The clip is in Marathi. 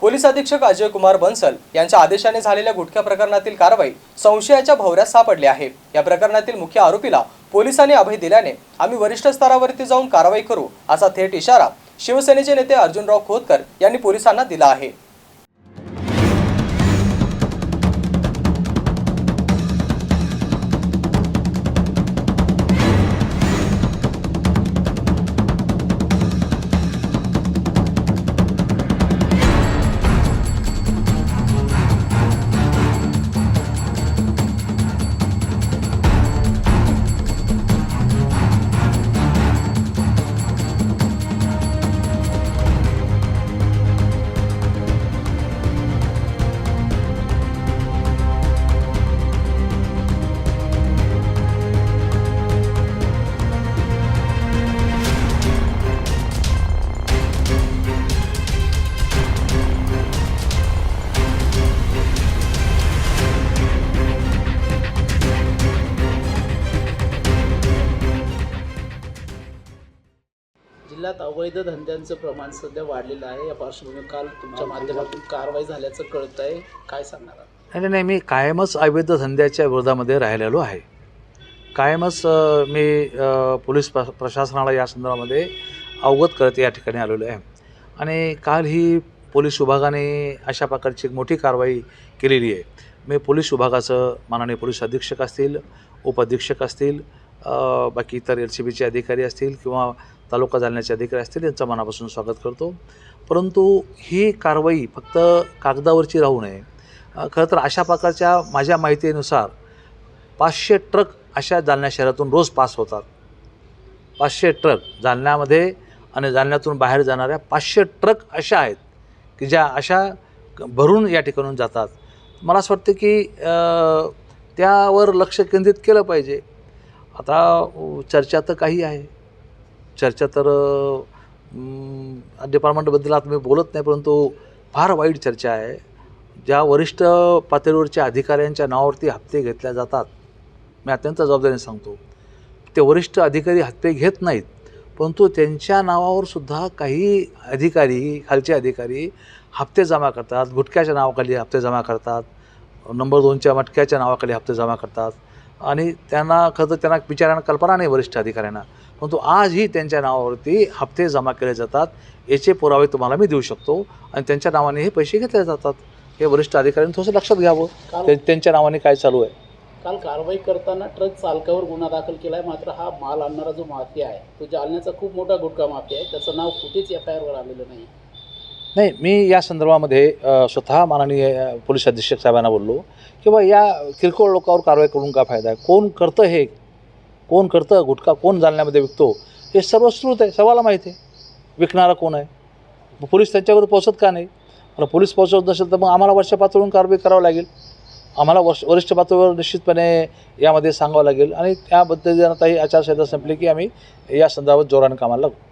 पोलीस अधीक्षक अजय कुमार बन्सल यांच्या आदेशाने झालेल्या गुटखा प्रकरणातील कारवाई संशयाच्या भोवऱ्यात सापडली आहे। या प्रकरणातील मुख्य आरोपीला पोलिसांनी अभय दिल्याने आम्ही वरिष्ठ स्तरावरती जाऊन कारवाई करू असा थेट इशारा शिवसेनेचे नेते अर्जुनराव खोतकर यांनी पोलिसांना दिला आहे। जिल्ह्यात अवैध धंद्यांचं प्रमाण सध्या वाढलेलं आहे। या पार्श्वभूमीवर काल तुमच्या माध्यमातून कारवाई झाल्याचं कळतंय, काय सांगणार? नाही, मी कायमच अवैध धंद्याच्या विरोधामध्ये राहिलेलो आहे। कायमच मी पोलीस प्रशासनाला या संदर्भामध्ये अवगत करत या ठिकाणी आलेलो आहे आणि काल ही पोलीस विभागाने अशा प्रकारची एक मोठी कारवाई केलेली आहे। मी पोलीस विभागाचं माननीय पोलीस अधीक्षक असतील, उपअधीक्षक असतील, बाकी इतर LCBचे अधिकारी असतील किंवा तालुका जालन्याचे अधिकारी असतील यांचं मनापासून स्वागत करतो। परंतु ही कारवाई फक्त कागदावरची राहू नये। खरं तर अशा प्रकारच्या माझ्या माहितीनुसार 500 ट्रक अशा जालना शहरातून रोज पास होतात। 500 ट्रक जालन्यामध्ये आणि जालन्यातून बाहेर जाणाऱ्या 500 ट्रक अशा आहेत की ज्या अशा भरून या ठिकाणून जातात। मला असं वाटतं की त्यावर लक्ष केंद्रित केलं पाहिजे। आता चर्चा तर काही आहे, चर्चा तर डिपार्टमेंटबद्दल आता मी बोलत नाही, परंतु फार वाईट चर्चा आहे। ज्या वरिष्ठ पातळीवरच्या अधिकाऱ्यांच्या नावावरती हप्ते घेतल्या जातात, मी अत्यंत जबाबदारीने सांगतो, ते वरिष्ठ अधिकारी हप्ते घेत नाहीत, परंतु त्यांच्या नावावर सुद्धा काही अधिकारी, खालचे अधिकारी हप्ते जमा करतात। गुटख्याच्या नावाखाली हप्ते जमा करतात, नंबर 2च्या मटक्याच्या नावाखाली हप्ते जमा करतात आणि त्यांना खरं तर त्यांना विचारांना कल्पना नाही वरिष्ठ अधिकाऱ्यांना, परंतु आजही त्यांच्या नावावरती हप्ते जमा केले जातात। याचे पुरावे तुम्हाला मी देऊ शकतो आणि त्यांच्या नावाने हे पैसे घेतले जातात। हे वरिष्ठ अधिकाऱ्यांनी थोडंसं लक्षात घ्यावं त्यांच्या नावाने काय चालू आहे। काल कारवाई करताना ट्रक चालकावर गुन्हा दाखल केला आहे, मात्र हा माल आणणारा जो माफिया आहे तो जालन्याचा खूप मोठा गुटखा माफिया आहे, त्याचं नाव कुठेच FIR आलेलं नाही। मी या संदर्भामध्ये स्वतः माननीय पोलीस अधीक्षक साहेबांना बोललो की बा या किरकोळ लोकांवर कारवाई करून काय फायदा आहे, कोण करतं, हे कोण करतं, गुटखा कोण जालन्यामध्ये विकतो हे सर्व श्रुत आहे, सर्वाला माहिती आहे। विकणारा कोण आहे, पोलीस त्यांच्यावर पोहोचत का नाही? मला पोलीस पोहोचत नसेल तर मग आम्हाला वरिष्ठ पातळीवरून कारवाई करावं लागेल, आम्हाला वरिष्ठ पातळीवर निश्चितपणे यामध्ये सांगावं लागेल आणि त्याबद्दल जर आता ही आचारसंहिता संपली की आम्ही या संदर्भात जोराने कामाला लागू।